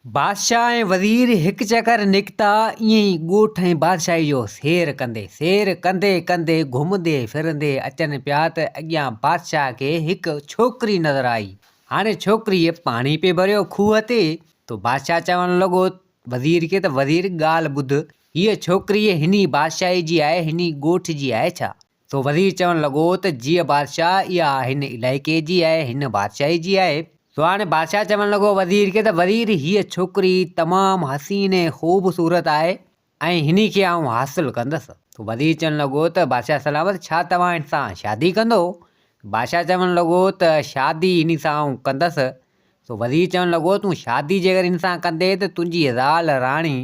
बादशाह ऐं वज़ीर हिकु चकर निकिता ईअं ई ॻोठ ऐं बादशाही जो सैर कंदे कंदे घुमंदे फिरंदे अचनि पिया त अॻियां बादशाह खे हिकु छोकिरी नज़र आई। हाणे छोकिरीअ पाणी पे भरियो खूह ते। तो बादशाह चवणु लॻो वज़ीर खे त वज़ीर ॻाल्हि ॿुध, हीअ छोकिरी हिन बादशाही जी आहे, हिन ॻोठ जी आहे छा? तो वज़ीर चवणु लॻो त जीअं बादशाह इहा हिन इलाइक़े जी आहे, हिन बादशाही जी आहे। तो हाणे बादशाह चवणु लॻो वज़ीर खे त वज़ीर हीअ छोकिरी तमामु हसीन ऐं ख़ूबसूरत आहे ऐं हिन खे आउं हासिलु कंदसि। तो वज़ीर चवणु लॻो त बादशाह सलामत, छा तव्हां हिन सां शादी कंदो? बादशाह चवणु लॻो त शादी हिन सां आउं कंदसि। तो वज़ीर चवणु लॻो तूं शादी जेकर हिन सां कंदे त तुंहिंजी ज़ाल राणी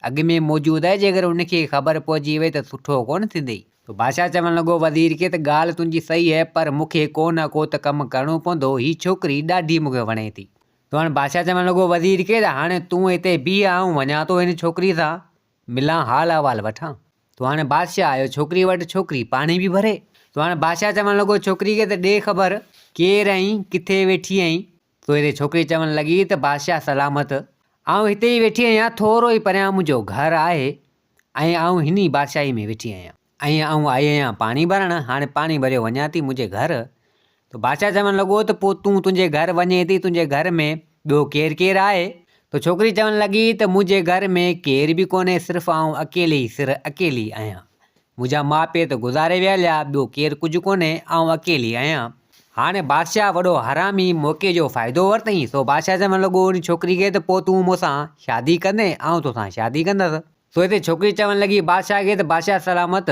अॻु में मौजूदु आहे, जेकर उनखे ख़बर पइजी वई त सुठो कोन थींदी। तो बादशाह चवणु लॻो वज़ीर खे त ॻाल्हि तुंहिंजी सही आहे, पर मूंखे को न को त कमु करिणो पवंदो, हीअ छोकिरी ॾाढी मूंखे वणे थी। तो हाणे बादशाह चवणु लॻो वज़ीर खे त हाणे तूं हिते बीह, आउं वञा थो हिन छोकिरी सां मिलां, हाल अहिवाल वठां। तो हाणे बादशाह आयो छोकिरी वटि, छोकिरी पाणी बि भरे। तो हाणे बादशाह चवणु लॻो छोकिरी खे त ॾे ख़बर केरु आहीं, किथे वेठी आहीं? तो हिते छोकिरी चवणु लॻी त बादशाह सलामत, आउं हिते ई वेठी आहियां, थोरो ई परियां मुंहिंजो घरु आहे ऐं आउं हिन बादशाही में वेठी आहियां ऐं आउं आई आहियां पाणी भरणु, हाणे पाणी भरियो वञा थी मुंहिंजे घरु। तो बादशाह चवणु लॻो त पोइ तूं तुंहिंजे घरु वञे थी, तुंहिंजे घर में ॿियो केरु केरु आहे? तो छोकिरी चवणु लॻी त मुंहिंजे घर में केर बि कोन्हे, सिर्फ़ु आउं अकेली आहियां। मुंहिंजा माउ पीउ त गुज़ारे वियल आहे, ॿियो केरु कुझु कोन्हे, आउं अकेली आहियां। हाणे बादशाह वॾो हरामी मौक़े जो फ़ाइदो वरितईं। सो बादशाह चवणु लॻो उन छोकिरी खे त पोइ तूं मूंसां शादी कंदे, आउं तोसां शादी कंदसि। सो हिते छोकिरी चवणु लॻी बादशाह खे त बादशाह सलामत,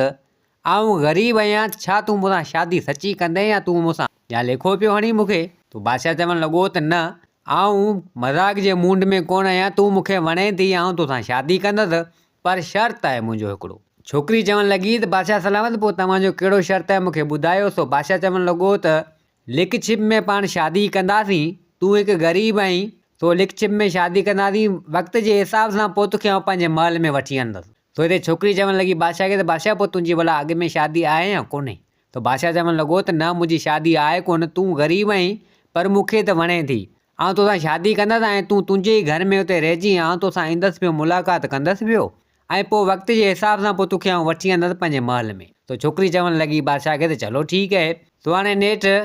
आउं ग़रीब आहियां, छा तूं मूंसां शादी सची कंदे या तूं मूंसां या लेखो पियो हणी मूंखे? तो बादशाह चवणु लॻो त न, आउं मज़ाक जे मूड में कोन आहियां, तूं मूंखे वणे थी, आउं तोसां शादी कंदसि, पर शर्त आहे मुंहिंजो हिकिड़ो। छोकिरी चवणु लॻी त बादशाह सलामत, पोइ तव्हांजो कहिड़ो शर्त आहे मूंखे ॿुधायो। सो बादशाह चवणु लॻो त लिख छिप में पाण शादी कंदासीं, तूं हिकु ग़रीब आहीं, तो लिख छिप में शादी कंदासीं, वक़्त जे हिसाब सां पोइ तोखे आउं पंहिंजे महल में वठी वेंदसि। तो हिते छोकिरी चवणु लॻी बादशाह खे त बादशाह पोइ तुंहिंजी भला अॻु में शादी आहे या कोन्हे? तो बादशाह चवणु लॻो त न, मुंहिंजी शादी आहे कोन, तूं ग़रीब आहीं पर मूंखे त वणे थी, आउं तोसां शादी कंदसि ऐं तूं तुंहिंजे ई घर में हुते रहिजी, आउं तोसां ईंदसि पियो, मुलाक़ात कंदसि पियो ऐं पोइ वक़्त जे हिसाब सां पोइ तोखे आउं वठी वेंदसि पंहिंजे महल में। तो छोकिरी चवणु लॻी बादशाह खे त चलो ठीकु आहे। तो हाणे नेठि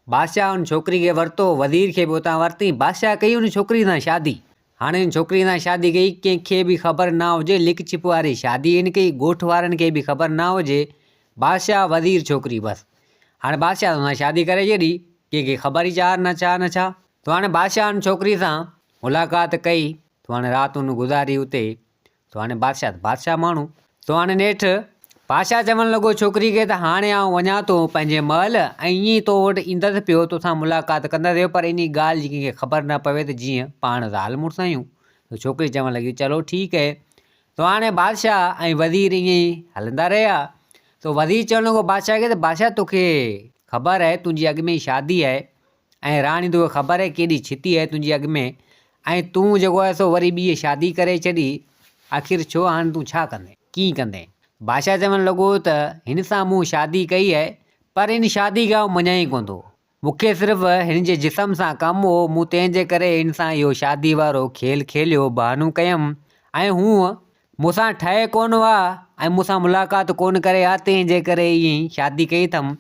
बादशाह उन छोकिरी खे वरितो, वज़ीर खे बि उतां वरिती, बादशाह कई उन छोकिरी सां शादी। हाणे हिन छोकिरी सां शादी कई, कंहिंखे बि ख़बर न हुजे, लिक छिप वारी शादी हिन कई, ॻोठ वारनि खे बि ख़बर न हुजे, बादशाह वज़ीर छोकिरी बसि। हाणे बादशाह सां शादी करे छॾी, कंहिंखे ख़बर ई न छा। तो हाणे बादशाह उन छोकिरी सां मुलाक़ात कई। तो हाणे राति उन गुज़ारी उते। तो हाणे बादशाह माण्हू। तो हाणे नेठि बादशाह चवणु लॻो छोकिरी खे त हाणे आउं वञा थो पंहिंजे महल ऐं ईअं ई तो वटि ईंदसि पियो, तोसां मुलाक़ात कंदसि, पर इन ॻाल्हि जी कंहिंखे ख़बर न पवे त जीअं पाण ज़ाल मुड़ुसु आहियूं। तो छोकिरी चवणु लॻी चलो ठीकु आहे। तो हाणे बादशाह ऐं वज़ीर ईअं ई हलंदा रहिया। तो वज़ीर चवणु लॻो बादशाह खे त बादशाह तोखे ख़बर आहे तुंहिंजी अॻु में ई शादी आहे ऐं राणी तोखे ख़बर आहे केॾी छिती आहे तुंहिंजी अॻु में, ऐं तूं जेको आहे सो वरी ॿी शादी करे छॾी, आख़िर छो? हाणे तूं छा कंदे, कीअं कंदे? बादशाह चवणु लॻो त हिन सां मूं शादी कई आहे, पर हिन शादी खे आउं मञां ई कोन थो, मूंखे सिर्फ़ु हिन जे जिस्म सां कमु हो, मूं तंहिंजे करे हिन सां इहो शादी वारो खेल खेलियो, बहानो कयमि ऐं हूअं मूंसां ठहे कोन आहे ऐं मूंसां मुलाक़ात कोन करे आहे, तंहिंजे करे ईअं ई शादी कई अथमि।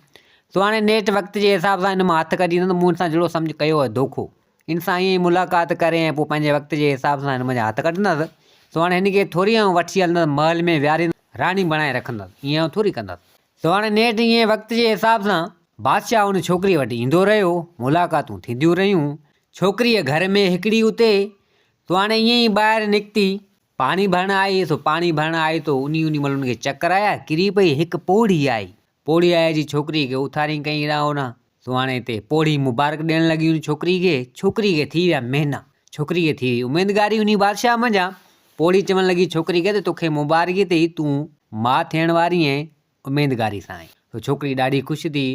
सो हाणे नेठि वक़्त जे हिसाब सां हिन मां हथु कढी ॾींदुमि, मूं हिन सां जहिड़ो सम्झि कयो आहे धोखो, हिन सां ईअं ई मुलाक़ात करे ऐं पोइ पंहिंजे वक़्त जे हिसाब सां हिन मुंहिंजा हथु कढंदसि। सो हाणे हिन खे थोरी आउं वठी हलंदसि महल में विहारींदसि, राणी बणाए रखंदसि, ईअं आउं थोरी कंदसि। सो हाणे नेठि ईअं वक़्त जे हिसाब सां बादशाह उन छोकिरी वटि ईंदो रहियो, मुलाक़ातूं थींदियूं रहियूं, छोकिरीअ घर में हिकिड़ी उते। तो हाणे ईअं ई ॿाहिरि निकिती, पाणी भरणु आई। सो पाणी भरणु आई तो उन महिल उनखे चकर आया, किरी पई, हिकु पोड़ी आई जी छोकिरी खे उथारी कई हेॾां होॾां। सो हाणे हिते पोड़ी मुबारक ॾियणु लॻी उन छोकिरी खे थी विया महिना, छोकिरी खे थी वई उमेदगारी उन बादशाह मंझां। पोड़ी चवणु लॻी छोकिरी खे त तोखे मुबारकी अथई, तूं माउ थियण वारी ऐं उमेदगारी सां आई। तो छोकिरी ॾाढी ख़ुशि थी।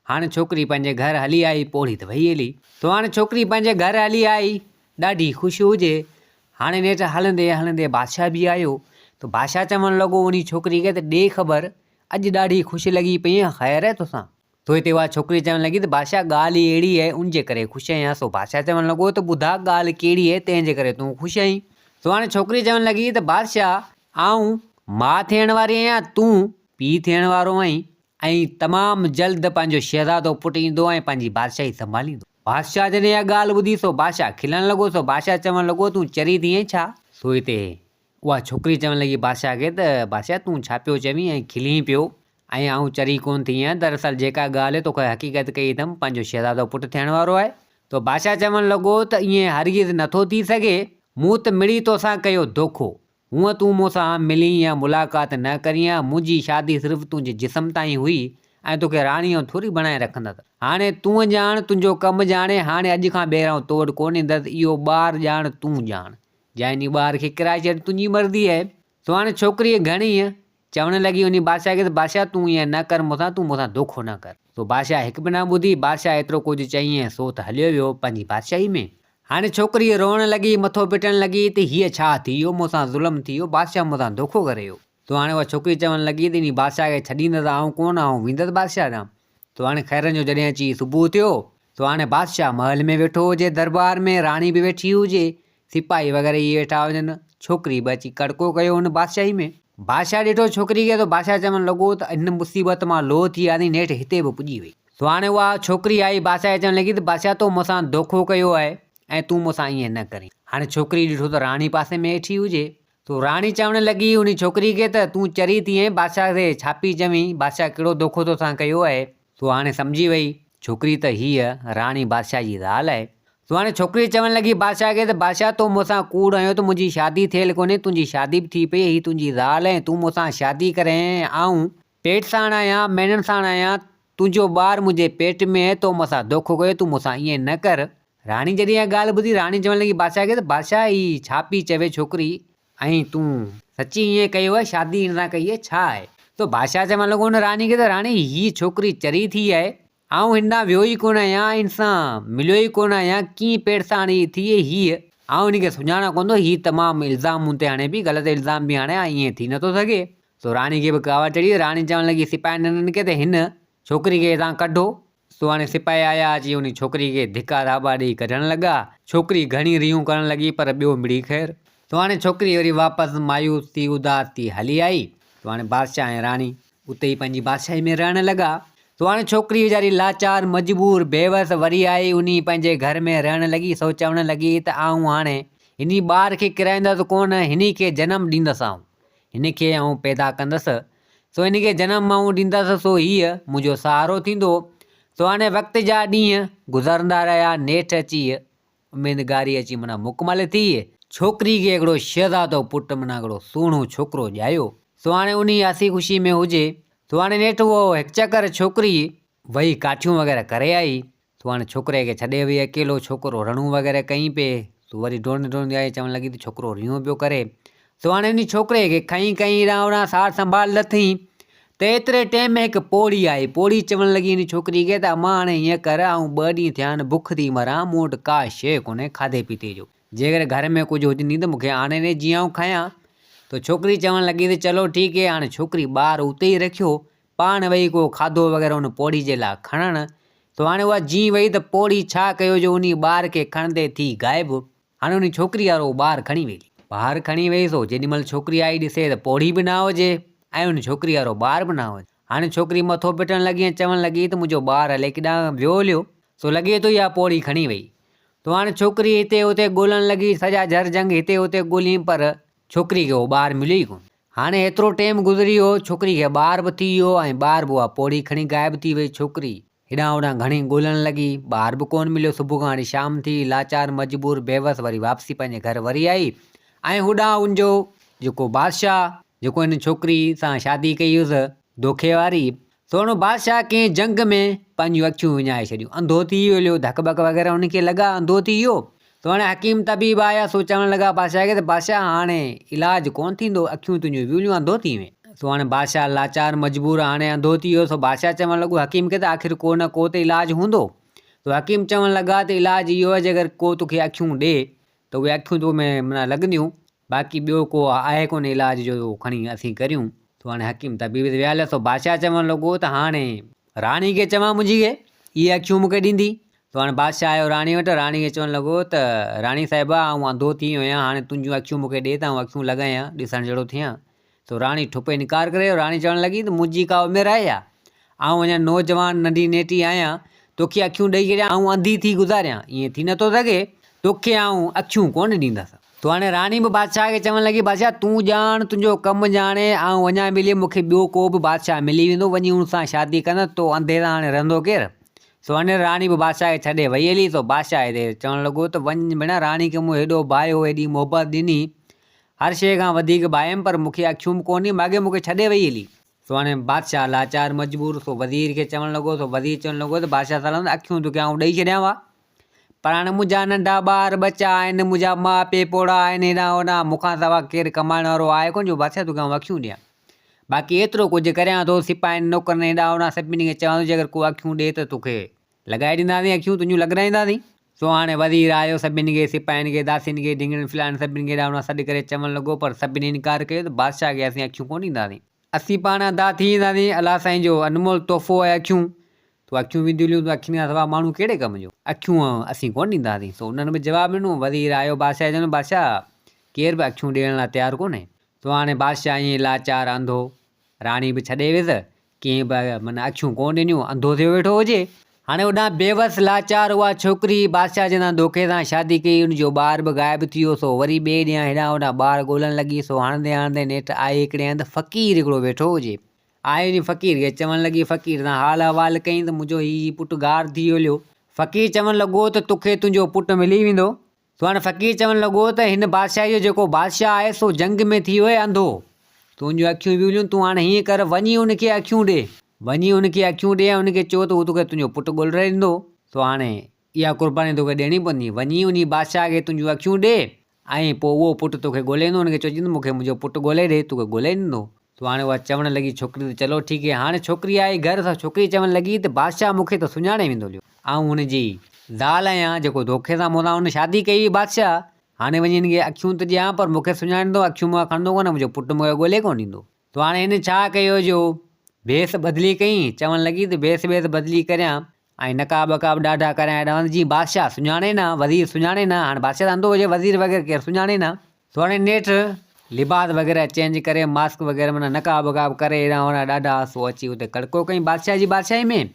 हाणे छोकिरी पंहिंजे घर हली आई, पोड़ी त वही हली। तो हाणे छोकिरी पंहिंजे घर हली आई, ॾाढी ख़ुशि हुजे। हाणे नेठि हलंदे हलंदे बादशाह बि आयो। तो बादशाह चवणु लॻो उन छोकिरी खे त ॾे ख़बर, अॼु ॾाढी ख़ुशि लॻी पई, ख़ैरु आहे तोसां? तो हिते उहा छोकिरी चवणु लॻी त बादशाह ॻाल्हि ई अहिड़ी आहे उनजे करे ख़ुशि आहियां। सो बादशाह चवणु लॻो त ॿुधा ॻाल्हि कहिड़ी आहे तंहिंजे करे तूं ख़ुशि आहीं। सो हाणे छोकिरी चवणु लॻी त बादशाह आऊं माउ थियण वारी आहियां, तूं पीउ थियण वारो आहीं ऐं तमामु जल्द पंहिंजो शहज़ादो पुटु ईंदो ऐं पंहिंजी बादशाही संभालींदो। बादशाह जॾहिं इहा ॻाल्हि ॿुधी सो बादशाह खिलणु लॻो। सो बादशाह चवणु लॻो तूं चरी थी आहीं छा? सो हिते उहा छोकिरी चवणु लॻी बादशाह खे त बादशाह तूं छा पियो चवीं ऐं खिली पियो ऐं आऊं चरी कोन थी आहियां। दरअसल जेका ॻाल्हि आहे तोखे हक़ीक़त कई अथमि, पंहिंजो शहज़ादो पुटु थियण वारो आहे। तो बादशाह चवणु लॻो त ईअं हरगिज़ नथो थी सघे, मूं त मिड़ी तोसां कयो धोखो। हूअं तूं मूंसां मिली या मुलाक़ात न करी आहे, मुंहिंजी शादी सिर्फ़ु तुंहिंजे जिस्म ताईं हुई ऐं तोखे राणीअ थोरी बणाए रखंदा। हाणे तूं ॼाण, तुंहिंजो कमु ॼाणे, हाणे अॼु खां ॿाहिरां तोड़ कोन ईंदसि। इहो ॿारु ॼाण, तूं ॼाण, जंहिं ॾींहुं ॿार खे किराए छॾ, तुंहिंजी मर्ज़ी आहे। सो हाणे छोकिरीअ घणी चवणु लॻी उन बादशाह खे त बादशाह तूं ईअं न कर मूंसां, तूं मूंसां धोखो न कर। सो बादशाह हिकु बि न ॿुधी। बादशाह एतिरो कुझु चईं सो त हलियो वियो पंहिंजी बादशाही में। हाणे छोकिरीअ रोअणु लॻी, मथो पिटणु लॻी त हीअ छा थी वियो, मूंसां ज़ुल्म थी वियो, बादशाह मूंसां धोखो करे वियो। तो हाणे उहा छोकिरी चवणु लॻी त इन बादशाह खे छॾींदसि आऊं कोन, आऊं वेंदसि बादशाह ॾांहुं। तो हाणे ख़ैरनि जो जॾहिं अची सुबुह थियो तो हाणे बादशाह महल में वेठो हुजे, दरबार में राणी बि वेठी हुजे, सिपाही वग़ैरह इहे वेठा हुजनि, छोकिरी बि अची कड़को कयो हुन बादशाही में। बादशाह ॾिठो छोकिरी खे तो बादशाह चवणु लॻो त हिन मुसीबत मां लो थी आनी, नेठि हिते बि पुॼी वई। तो हाणे उहा छोकिरी आई बादशाह चवणु लॻी त बादशाह तो मूंसां धोखो कयो आहे ऐं तूं मूंसां ईअं न करीं। हाणे छोकिरी ॾिठो त राणी पासे में वेठी हुजे। तो राणी चवणु लॻी उन छोकिरी खे त तूं चरी थी आहीं, बादशाह खे छा पई चवीं, बादशाह कहिड़ो धोखो तोसां कयो आहे। तो हाणे सम्झी वई छोकिरी त हीअ राणी बादशाह जी ज़ाल आहे। तो हाणे छोकिरी चवणु लॻी बादशाह खे त बादशाह तो मूंसां कूड़ आयो, त मुंहिंजी शादी थियल कोन्हे, तुंहिंजी शादी बि थी पई, हीअ तुंहिंजी ज़ाल आहे, तूं मूंसां शादी करे आऊं पेट साण आहियां, महिननि साण आहियां, तुंहिंजो ॿारु मुंहिंजे पेट में आहे, तो मूंसां धोखो कयो, तूं मूंसां ईअं न कर। राणी जॾहिं इहा ॻाल्हि ॿुधी, राणी चवणु लॻी बादशाह खे त बादशाह ही छा पई चवे छोकिरी, ऐं तूं सची ईअं कयो आहे, शादी हिन सां कई आहे, छा आहे? तो बादशाह चवणु लॻो हुन राणी खे त राणी हीअ छोकिरी चरी थी आहे, आऊं हिन ॾांहुं वियो ई कोन आहियां, हिन सां मिलियो ई कोन आहियां, कीअं पेट सां हाणे थिए हीअ, आऊं हिन खे सुञाणा कोन थो, हीअ तमामु इल्ज़ाम मूं ते हाणे बि ग़लति इल्ज़ाम बि हाणे ईअं थी नथो सघे। सो राणी खे बि कावा चढ़ी। राणी चवणु लॻी सिपाहीनि खे त हिन छोकिरी खे हितां कढो। सो हाणे सिपाही आया, अची उन छोकिरी खे धिका धाबा ॾेई कढणु लॻा। छोकिरी घणी रियूं करणु लॻी पर ॿियो मिड़ी ख़ैरु। तो हाणे छोकिरी वरी वापसि मायूस थी, उदास थी हली आई। तो हाणे बादशाह ऐं राणी उते ई पंहिंजी बादशाही में रहणु लॻा। तो हाणे छोकिरी वीचारी लाचार, मजबूर, बेवस वरी आई उन पंहिंजे घर में रहणु लॻी। सो चवणु लॻी त आऊं हाणे हिन ॿार खे किराईंदसि कोन, हिन खे जनमु ॾींदसि, आऊं हिन खे आऊं पैदा कंदसि। सो हिन खे जनमु आऊं ॾींदसि, सो हीअ मुंहिंजो सहारो थींदो। सो हाणे वक़्त जा ॾींहं गुज़रंदा रहिया। नेठि अची उमेदगारी अची माना मुकमल थी। छोकिरी खे हिकिड़ो शहज़ादो पुटु माना हिकिड़ो सुहिणो छोकिरो ॼायो। सो हाणे उन हसी ख़ुशी में हुजे। तो हाणे नेठि उहो हिकु चकर छोकिरी वही काठियूं वग़ैरह करे आई। तो हाणे छोकिरे खे छॾे वई अकेलो, छोकिरो रणूं वग़ैरह कईं पिए। तो वरी डोड़ंदी डोड़ंदी आई, चवणु लॻी त छोकिरो रियूं पियो करे। सो हाणे उन छोकिरे खे खईं हेॾां होॾां सार संभाल लथईं त एतिरे टाइम में हिकु पोड़ी आई। पोड़ी चवणु लॻी इन छोकिरी खे त अमां हाणे हीअं कर, ऐं 2 ॾींहं थिया आहिनि, बुख थी मरां, मूं वटि का शइ कोन्हे खाधे पीते जो, जेकर घर में कुझु हुजंदी त मूंखे आणे ॾे, जीअं आऊं खायां। तो छोकिरी चवणु लॻी त चलो ठीकु आहे। हाणे छोकिरी ॿारु उते ई रखियो, पाण वेही को खाधो वग़ैरह हुन पोड़ी जे लाइ खणणु। तो हाणे उहा जीअं वई त पोड़ी छा कयो जो उन ॿार खे खणंदे थी ग़ाइबु। हाणे उन छोकिरी वारो ॿारु खणी वेई, ॿाहिरि खणी वेई। सो जेॾीमहिल छोकिरी आई ॾिसे त पोड़ी बि न हुजे ऐं उन छोकिरी वारो ॿारु बि न हुजे। हाणे छोकिरी मथो पिटणु लॻी ऐं चवणु लॻी त मुंहिंजो ॿारु हले केॾां वियो हलियो। सो लॻे थो इहा पोड़ी खणी वई। तो हाणे छोकिरी हिते हुते ॻोल्हणु लॻी, सॼा झरझंग हिते हुते ॻोल्ही, पर छोकिरी खे उहो ॿारु मिलियो ई कोन। हाणे एतिरो टाइम गुज़री वियो, छोकिरी खे ॿारु बि थी वियो ऐं ॿारु बि उहा पोड़ी खणी ग़ाइबु थी वई। छोकिरी हेॾां होॾां घणी ॻोल्हणु लॻी, ॿारु बि कोन मिलियो। सुबुह खां वरी शाम थी, लाचार मजबूर बेवस वरी वापसी पंहिंजे घर वरी आई। ऐं होॾां उनजो जेको बादशाह, जेको हिन छोकिरी सां शादी कई हुअसि धोखे वारी, सो हुन बादशाह कंहिं जंग में पंहिंजियूं अखियूं विञाए छॾियूं, अंधो थी वियो, धक बक वग़ैरह उनखे लॻा, अंधो थी वियो। तो हाणे हकीम तबीब आया। सो चवणु लॻा बादशाह खे त बादशाह हाणे इलाजु कोन थींदो, अखियूं तुंहिंजियूं वियूं, अंधो थी वए। सो हाणे बादशाह लाचार मजबूर हाणे अंधो थी वियो। सो बादशाह चवणु लॻो हकीम खे त आख़िर को न को त इलाजु हूंदो। तो हकीम चवणु लॻा त इलाजु इहो आहे, जेकर को तोखे अखियूं ॾे त उहे अखियूं तो में माना लॻंदियूं, बाक़ी ॿियो को आहे कोन इलाजु जो खणी असीं करियूं। तो हाणे हकीम तबीब ते वियाले। सो बादशाह चवणु लॻो त हाणे राणी खे चवां मुंहिंजी खे इहे अखियूं मूंखे ॾींदी। तो हाणे बादशाह आयो राणी वटि, राणी खे चवणु लॻो त राणी साहिबा आउं अंधो थी वियो आहियां, हाणे तुंहिंजूं अखियूं मूंखे ॾे त आउं अखियूं लॻायां ॾिसण जहिड़ो थियां। तो राणी ठुपे इनकार करे, राणी चवणु लॻी त मुंहिंजी का उमिरि आहे छा, आउं अञा नौजवान नंढी नेटी आहियां, तोखे अखियूं ॾेई छॾियां आउं अंधी थी गुज़ारियां, ईअं थी नथो सघे, तोखे आउं अखियूं कोन ॾींदसि। तो हाणे राणी बि बादशाह खे चवणु लॻी बादशाह तूं ॼाण, तुंहिंजो कमु ॼाणे, आउं अञा मिली मूंखे ॿियो को बि बादशाह मिली वेंदो, वञी हुन सां शादी कंदसि, तो अंधे सां हाणे रहंदो केरु। सो हाणे राणी बि बादशाह खे छॾे वई हली। तो बादशाह हिते चवणु लॻो त वञ भेण, राणी खे मूं हेॾो भायो, हेॾी मोहबत ॾिनी, हर शइ खां वधीक भायमि, पर मूंखे अखियूं बि कोन्हे, माॻे मूंखे छॾे वई हली। सो हाणे बादशाह लाचार मजबूर, सो वज़ीर खे चवणु लॻो, सो वज़ीर चवणु लॻो त बादशाह साहिब अखियूं तोखे आउं ॾेई छॾियां वा, पर हाणे मुंहिंजा नंढा ॿार बच्चा आहिनि, मुंहिंजा माउ पीउ पोड़ा आहिनि, हेॾां होॾां मूंखां सवाइ केरु कमाइण वारो आहे कोन जो बादशाह तोखे आउं अखियूं ॾियां। बाक़ी एतिरो कुझु करियां थो, सिपाहियुनि नौकरनि हेॾां होॾां सभिनी खे चवां थो, जे अगरि को अखियूं ॾे त तोखे लॻाए ॾींदासीं, अखियूं तुंहिंजूं लॻाईंदासीं। सो हाणे वज़ीर आयो, सभिनी खे सिपाहियुनि खे दासियुनि खे ढिंगड़नि फिलाइनि सभिनी खे हेॾां होॾां सॾु करे चवणु लॻो, पर सभिनी इनकार कयो त बादशाह खे असीं अखियूं कोन ॾींदासीं, असीं पाण अदा थी ईंदासीं, अलाह साईं जो अनमोल तोहफ़ो आहे अखियूं, तो अखियूं वेंदियूं त अखियुनि खां सवाइ माण्हू कहिड़े कम जो, अखियूं असीं कोन ॾींदासीं। सो उन्हनि बि जवाबु ॾिनो, वज़ीर आयो बादशाह चवंदो बादशाह केरु बि अखियूं ॾियण लाइ तयारु कोन्हे। तो हाणे बादशाह ईअं लाचार अंधो, राणी बि छॾे वियसि, कंहिं बि माना अखियूं कोन ॾिनियूं, अंधो थियो वेठो हुजे। हाणे होॾां बेवस लाचार उहा छोकिरी बादशाह जे सां धोखे सां शादी कई, उनजो ॿार बि ग़ाइबु थी वियो। सो वरी ॿिए ॾींहुं हेॾां होॾां ॿार ॻोल्हण लॻी। सो हणंदे हणंदे नेठि आहे हिकिड़े हंधि फ़क़ीर हिकिड़ो वेठो हुजे, आहे नी फ़क़ीर खे चवणु लॻी, फ़क़ीर सां हाल अहिवाल कईं त मुंहिंजो हीउ पुटु गार थी वियो। फ़क़ीर चवणु लॻो त तोखे तुंहिंजो पुटु मिली वेंदो। सो हाणे फ़क़ीर चवणु लॻो त हिन बादशाह जो जेको बादशाह आहे सो जंग में थी वियो आहे अंधो, तुंहिंजूं अखियूं वियूं, तूं हाणे हीअं कर, वञी हुनखे अखियूं ॾे, वञी हुनखे अखियूं ॾे, हुनखे चओ त हू तोखे तुंहिंजो पुटु ॻोल्हे ॾींदो। सो हाणे इहा क़ुर्बानी तोखे ॾियणी पवंदी, वञी उन बादशाह खे तुंहिंजूं अखियूं ॾे, ऐं पोइ उहो पुटु तोखे ॻोल्हे ॾींदो, हुनखे चइजो मूंखे मुंहिंजो पुटु ॻोल्हे ॾे, तोखे ॻोल्हे ॾींदो। तो हाणे उहा चवणु लॻी छोकिरी त चलो ठीकु आहे। हाणे छोकिरी आई घर, सां छोकिरी चवणु लॻी त बादशाह मूंखे त सुञाणे वेंदो लियो, ऐं हुनजी ज़ाल आहियां जेको धोखे सां मूंसां हुन शादी कई हुई बादशाह, हाणे वञी हिनखे अखियूं त ॾियां पर मूंखे सुञाणींदो, अखियूं मूंखां खणंदो कोन, मुंहिंजो पुटु मूंखे ॻोल्हे कोन ॾींदो। तो हाणे हिन छा कयो जो भेस बदिली कई, चवणु लॻी त भेस बदिली करियां ऐं नकाब वकाब ॾाढा करियां हेॾा जीअं बादशाह सुञाणे न, वज़ीर सुञाणे न। हाणे बादशाह त अंधो हुजे, वज़ीर वग़ैरह केरु सुञाणे न। तो हाणे नेठि लिबास वग़ैरह चेंज करे, मास्क वग़ैरह माना नकाब वकाब करे हेॾां होॾां ॾाढा, सो अची हुते कड़को कई बादशाह जी बादशाही में।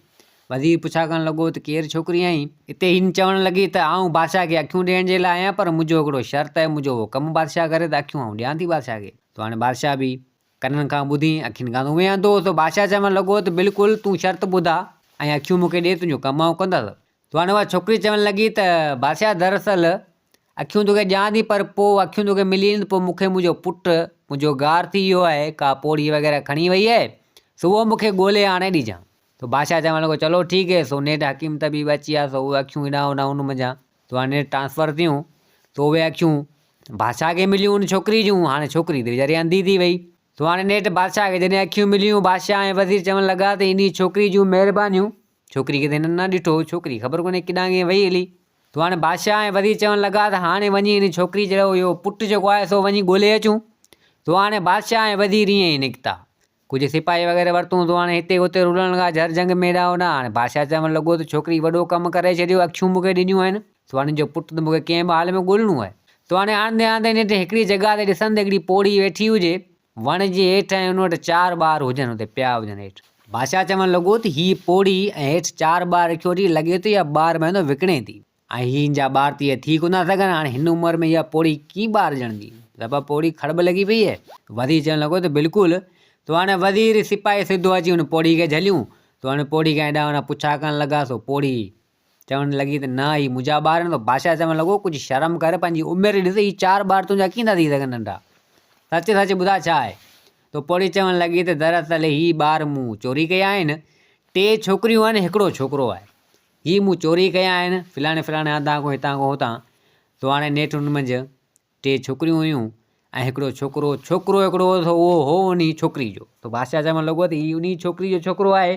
वज़ीर पुछा करणु लॻो त केरु छोकिरी आहीं। हिते हिन चवणु लॻी त आउं बादशाह खे अखियूं ॾियण जे लाइ आहियां, पर मुंहिंजो हिकिड़ो शर्त आहे, मुंहिंजो कमु बादशाह करे त अखियूं आउं ॾियां थी बादशाह खे। तो हाणे बादशाह बि कननि खां ॿुधी अखियुनि खां वेह अंधो। तो बादशाह चवणु लॻो त बिल्कुलु तूं शर्त ॿुधा ऐं अखियूं मूंखे ॾे, तुंहिंजो कमु आउं कंदसि। तो हाणे उहा छोकिरी चवणु लॻी त बादशाह दरअसल अखियूं तोखे ॾियां थी, पर पोइ अखियूं तोखे मिली आहिनि, पोइ मूंखे मुंहिंजो पुटु मुंहिंजो गार थी वियो आहे, का पोड़ी वग़ैरह खणी वई आहे, सो उहो मूंखे ॻोल्हे आणे ॾिजां। तो बादशाह चवणु लॻो चलो ठीकु आहे। सो नेठि हकीम तबीब अची विया, सो उहे अखियूं हेॾां होॾां हुन मञा, तो हाणे ट्रांसफर थियूं, तो उहे अखियूं बादशाह खे मिलियूं उन छोकिरी जूं। हाणे छोकिरी त वीचारी अंधी थी वई। तो हाणे नेठि बादशाह खे जॾहिं अखियूं मिलियूं, बादशाह ऐं वज़ीर चवणु लॻा त इन छोकिरी जूं महिरबानियूं। छोकिरी खे त हिननि न ॾिठो, छोकिरी ख़बर कोन्हे किॾां कीअं वई हली। तो हाणे बादशाह ऐं वज़ीर चवणु लॻा त हाणे वञी हिन छोकिरी जहिड़ो इहो पुटु जेको आहे सो वञी ॻोल्हे अचूं। तो हाणे बादशाह ऐं वज़ीर ईअं ई निकिता, कुझु सिपाही वग़ैरह वरितूं। तो हाणे हिते हुते रुलण लॻा झर जंग में हेॾां होॾां। हाणे बादशाह चवणु लॻो त छोकिरी वॾो कमु करे छॾियो, अखियूं मूंखे ॾिनियूं आहिनि, सो हाणे जो पुटु त मूंखे कंहिं बि हाल में ॻोल्हणो आहे। तो हाणे हणंदे हणंदे नेठि हिकिड़ी जॻह ते ॾिसंदे हिकिड़ी पोड़ी वेठी हुजे वण जे हेठि, ऐं हुन वटि 4 ॿार हुजनि हुते पिया हुजनि हेठि। बादशाह चवणु लॻो त हीअ पोड़ी ऐं हेठि 4 ॿार रखियो थी, लॻे थो इहा ॿार पंहिंजो विकिणे थी, ऐं हिन जा ॿार त इहे थी कोन था सघनि। हाणे हिन उमिरि में इहा पोड़ी कीअं ॿार ॼणंदी, दॿा पोड़ी खड़ब लॻी पई आहे। वज़ीर चवणु लॻो त बिल्कुलु। तो हाणे वज़ीर सिपाही सिधो अची हुन पोड़ी खे झलियूं। तो हाणे पोड़ी खे हेॾां होॾां पुछा करणु लॻा। सो पोड़ी चवणु लॻी त न ही मुंहिंजा ॿार आहिनि। तो बादशाह चवणु लॻो कुझु शर्म कर, पंहिंजी उमिरि ॾिस, ही 4 ॿार तुंहिंजा कीअं था थी सघनि नंढा, सच सच ॿुधा छा आहे। तो पोड़ी चवणु लॻी त दरअसल ही ॿार मूं चोरी कया आहिनि, 3 छोकिरियूं आहिनि, हिकिड़ो छोकिरो आहे, ही मूं चोरी कया आहिनि फलाणे फलाणे हंधां को हितां को हुतां। तो हाणे नेठि हुन मंझि 3 छोकिरियूं हुयूं ऐं हिकिड़ो छोकिरो हिकिड़ो उहो हो उन छोकिरी जो। तो बादशाह चवणु लॻो त हीउ उन छोकिरी जो छोकिरो आहे,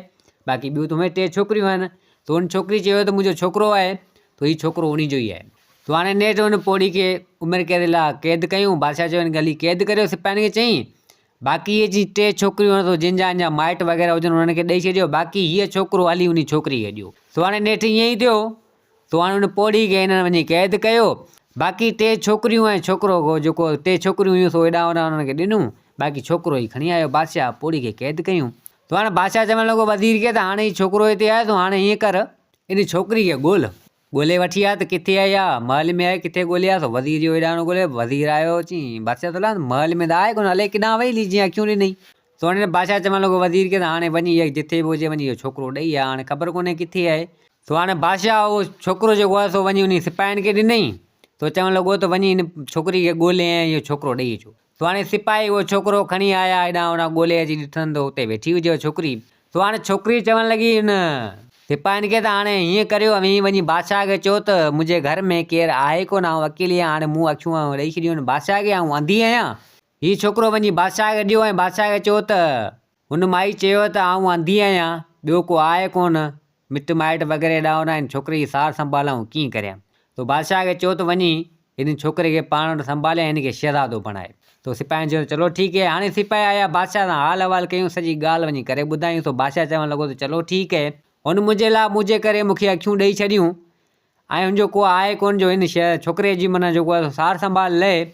बाक़ी ॿियूं तुम्हें 3 छोकिरियूं आहिनि। तो हुन छोकिरी चयो त मुंहिंजो छोकिरो आहे, तो हीउ छोकिरो उन जो ई आहे। तो हाणे नेठि हुन पोड़ी खे उमिरि क़ैद लाइ क़ैद कयूं। बादशाह चयो हिन ॻाल्हि कैद करियो, सिपाहियुनि खे चई बाक़ी इहे जी 3 छोकिरियूं तो जिन जा माइट वग़ैरह हुजनि उन्हनि खे ॾेई छॾियो। बाक़ी हीअ छोकिरो हली उन छोकिरी खे ॾियो। सो हाणे नेठि ईअं ई थियो। सो हाणे हुन पोड़ी खे हिननि वञी क़ैद कयो। बाक़ी 3 छोकिरियूं ऐं छोकिरो जेको 3 छोकिरियूं हुयूं सो हेॾां होॾां हुननि खे ॾिनूं। बाक़ी छोकिरो ई खणी आयो बादशाह, पोड़ी खे क़ैद कयूं। तो हाणे बादशाह चवणु लॻो वज़ीर खे त हाणे ही छोकिरो हिते आयो, तो हाणे हीअं कर इन छोकिरी खे ॻोल्हे वठी आ। त किथे आई आहे? महल में आहे। किथे ॻोल्हे आहे? वज़ीर जो हेॾां ॻोल्हे। वज़ीर आयो चई बादशाह तो महल में त आहे कोन, हले किॾां वई हली जीअं अखियूं ॾिनई। तो हाणे बादशाह चवणु लॻो वज़ीर खे त हाणे वञी इहा जिथे बि हुजे वञी इहो छोकिरो ॾेई आहे, हाणे ख़बर कोन्हे किथे आहे। तो हाणे बादशाह उहो छोकिरो जेको आहे सो वञी उन सिपाहियुनि खे ॾिनई। तो चवणु लॻो त वञी हिन छोकिरी खे ॻोल्हे ऐं इहो छोकिरो ॾेई अचो। तो हाणे सिपाही उहो छोकिरो खणी आया, हेॾां होॾां ॻोल्हे अची ॾिठनि त हुते वेठी हुजे छोकिरी। तो हाणे छोकिरी चवणु लॻी हिन सिपाहियुनि खे त हाणे हीअं करियो, वञी बादशाह खे चओ त मुंहिंजे घर में केरु आहे कोन, आउं अकेली आहियां, हाणे मूं अखियूं ॾेई छॾियूं आहिनि बादशाह खे, आउं अंधी आहियां। हीउ छोकिरो वञी बादशाह खे ॾियो ऐं बादशाह खे चओ त हुन माई चयो त आउं अंधी आहियां, ॿियो को आहे कोन, मिट माइट वग़ैरह हेॾां होॾां हिन छोकिरे जी सार संभालूं कीअं करियां। तो बादशाह खे चओ त वञी हिन छोकिरे खे पाण वटि संभाले हिन खे शहज़ादो बणाए। तो सिपाहियुनि चयो चलो ठीकु है। हाणे सिपाही आया, बादशाह सां हाल अहिवाल कयूं, सॼी ॻाल्हि वञी करे ॿुधायूं। तो बादशाह चवणु लॻो त चलो ठीकु है, हुन मुंहिंजे लाइ मुंहिंजे करे मूंखे अखियूं ॾेई छॾियूं ऐं हुनजो को आहे कोन जो हिन छोकिरे जी माना जेको आहे सार संभाल लहे।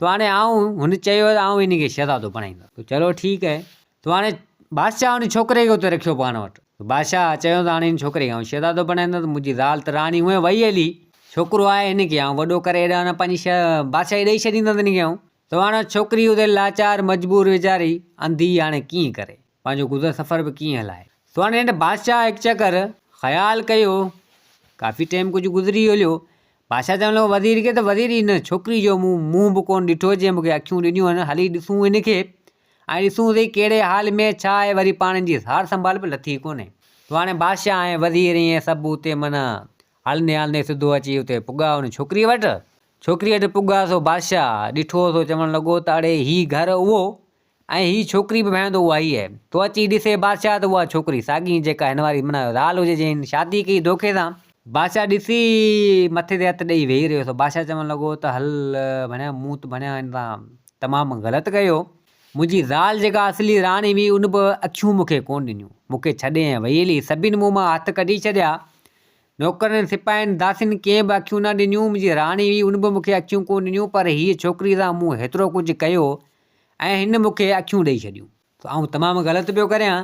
तो हाणे हुन चयो त आउं हिन खे शहज़ादो बणाईंदो। तो चलो ठीकु है। तो हाणे बादशाह हुन छोकिरे खे उते रखियो पाण वटि। बादशाह चयो त हाणे हिन छोकिरे खे आउं शहज़ादो बणाईंदो। त मुंहिंजी ज़ाल त राणी हूअं वई हली, छोकिरो आहे हिन खे आउं वॾो करे हेॾा पंहिंजी बादशाही ॾेई छॾींदुसि हिन खे आउं। तो हाणे छोकिरी हुते लाचार मजबूर वीचारी अंधी, हाणे कीअं करे पंहिंजो गुज़र सफ़र बि कीअं हलाए। तो हाणे हिन बादशाह हिकु चकर ख़्यालु कयो, काफ़ी टाइम कुझु गुज़री हलियो। बादशाह चवणु लॻो वज़ीर खे त वज़ीर हिन छोकिरी जो मुंहुं बि कोन ॾिठो जंहिं मूंखे अखियूं ॾिनियूं आहिनि, हली ॾिसूं हिन खे ऐं ॾिसूं त कहिड़े हाल में छा आहे, वरी पाण जी सार संभाल बि लथी कोन्हे। तो हाणे बादशाह ऐं वज़ीर ईअं सभु हुते माना हलंदे हलंदे सिधो अची हुते पुॻा हुन छोकिरीअ वटि। छोकिरीअ वटि पुॻा सो बादशाह ॾिठो सो चवणु लॻो त अड़े हीउ घरु उहो ऐं हीअ छोकिरी बि भेण त उहा ई आहे। तो अची ॾिसे बादशाह त उहा छोकिरी साॻी जेका हिन वारी माना ज़ाल हुजे जंहिं हिन शादी कई धोखे सां। बादशाह ॾिसी मथे ते हथु ॾेई वेही रहियो। बादशाह चवणु लॻो त हल भणिया मूं त भणिया हिन सां तमामु ग़लति कयो। मुंहिंजी ज़ाल जेका असली राणी हुई उन बि अखियूं मूंखे कोन ॾिनियूं, मूंखे छॾे ऐं वई हली, सभिनि मूं मां हथु कढी छॾिया। नौकरनि सिपाहियुनि दासियुनि कंहिं बि अखियूं न ॾिनियूं। मुंहिंजी राणी हुई उन बि मूंखे अखियूं कोन ॾिनियूं, पर हीअ छोकिरी सां मूं हेतिरो कुझु कयो ऐं हिन मूंखे अखियूं ॾेई छॾियूं। त आउं तमामु ग़लति पियो करियां।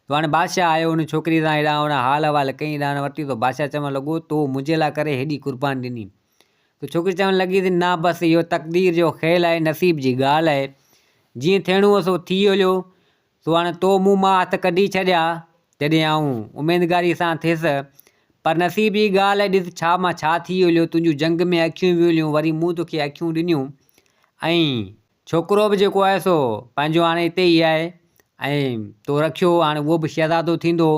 तो हाणे बादशाह आयो हुन छोकिरी सां हेॾां होॾां हाल अहिवाल कई, हेॾां वरिती। तो बादशाह चवणु लॻो तो मुंहिंजे लाइ करे हेॾी क़ुर्बानी ॾिनी। तो छोकिरी चवणु लॻी त न बसि इहो तक़दीर जो खेल आहे, नसीब जी ॻाल्हि आहे, जीअं थियणो हो सो थी हलियो। तो हाणे तो मूं मां हथु कढी छॾिया जॾहिं आउं उमेदगारी सां थियसि, पर नसीब जी ॻाल्हि आहे, ॾिस छा मां छा थी हलियो, तुंहिंजूं जंग में अखियूं बि हलियूं, वरी मूं तोखे अखियूं ॾिनियूं ऐं छोकिरो बि जेको आहे सो पंहिंजो हाणे हिते ई आहे ऐं तो रखियो, हाणे उहो बि शहज़ादो थींदो।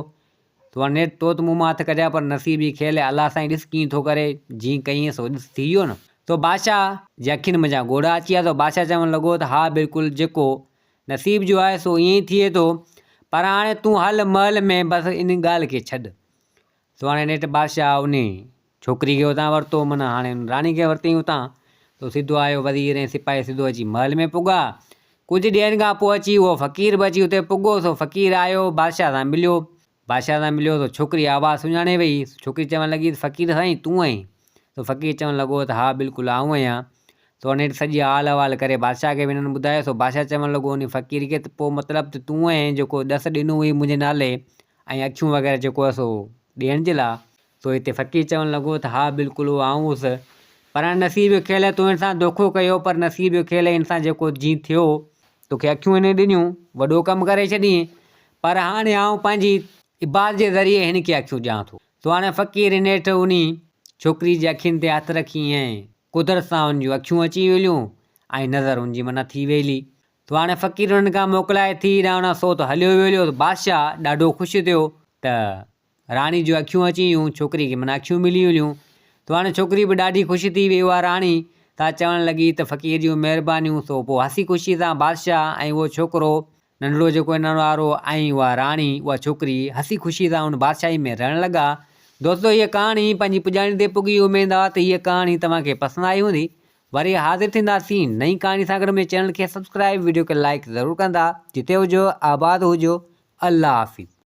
तो हाणे तो त मूं मां हथु कढिया, पर नसीब जी खेल आहे, अलाह साईं ॾिस कीअं थो करे, जीअं कईं सो ॾिस थी वियो न। तो बादशाह जे अखियुनि मुंहिंजा ॻोढ़ा अची विया। तो बादशाह चवणु लॻो त हा बिल्कुलु जेको नसीब जो आहे सो ईअं ई थिए थो, पर हाणे तूं हल महल में, बसि इन ॻाल्हि खे छॾ। तो हाणे नेठि बादशाह उन छोकिरी खे उतां वरितो, माना हाणे राणी खे वरितईं उतां। तो सिधो आयो वज़ीर ऐं सिपाही सिधो अची महल में पुॻा। कुझु ॾींहंनि खां पोइ अची उहो फ़क़ीर बि अची हुते पुॻो। सो फ़क़ीर आयो बादशाह सां मिलियो। बादशाह सां मिलियो तो छोकिरी आवाज़ सुञाणे वई। छोकिरी चवणु लॻी फ़क़ीर साईं तूं आहीं? तो फ़क़ीर चवणु लॻो त हा बिल्कुलु आउं आहियां। तो हाणे सॼी हाल अहिवाल करे बादशाह खे बि हिननि ॿुधायो। सो बादशाह चवणु लॻो उन फ़क़ीर खे त पोइ मतिलबु त तूं आहीं जेको ॾस ॾिनो हुई मुंहिंजे नाले ऐं अखियूं वग़ैरह जेको आहे सो ॾियण जे लाइ। तो हिते फ़क़ीर चवणु लॻो त हा बिल्कुलु आउं हुउसि, पर हाणे नसीब जो खेल आहे, तूं हिन सां धोखो कयो, पर नसीब जो खेल आहे, हिन सां जेको जीअं थियो तोखे अखियूं हिन ॾिनियूं, वॾो कमु करे छॾीं, पर हाणे आउं पंहिंजी इबादत जे ज़रिए हिन खे अखियूं ॾियां थो। तो हाणे फ़क़ीर नेठि उन छोकिरी जे अखियुनि ते हथु रखी ऐं कुदरत सां हुन जूं अखियूं अची वियूं ऐं नज़र हुनजी माना थी वेली। तो हाणे फ़क़ीर हुननि खां मोकिलाए थी रहणा सो त हलियो वियो। बादशाह ॾाढो ख़ुशि थियो त राणी जूं अखियूं अची वियूं, छोकिरी खे माना अखियूं मिली वियूं। तो हाणे छोकिरी बि ॾाढी ख़ुशि थी वई। उहा राणी त चवणु लॻी त फ़क़ीर जूं महिरबानियूं। सो पोइ हसी ख़ुशी सां बादशाह ऐं उहो छोकिरो नंढिड़ो जेको हिन वारो ऐं उहा राणी उहा छोकिरी हसी ख़ुशी सां हुन बादशाही में रहणु लॻा। दोस्तो हीअ कहाणी पंहिंजी पुॼाणी ते पुॻी। उमेदु आहे त हीअ कहाणी तव्हांखे पसंदि आई हूंदी। वरी हाज़िर थींदासीं नई कहाणी सां गॾु। में चैनल खे सब्सक्राइब, वीडियो खे लाइक ज़रूरु कंदा। जिते हुजो आबाद हुजो। अल्लाह हाफ़िज़।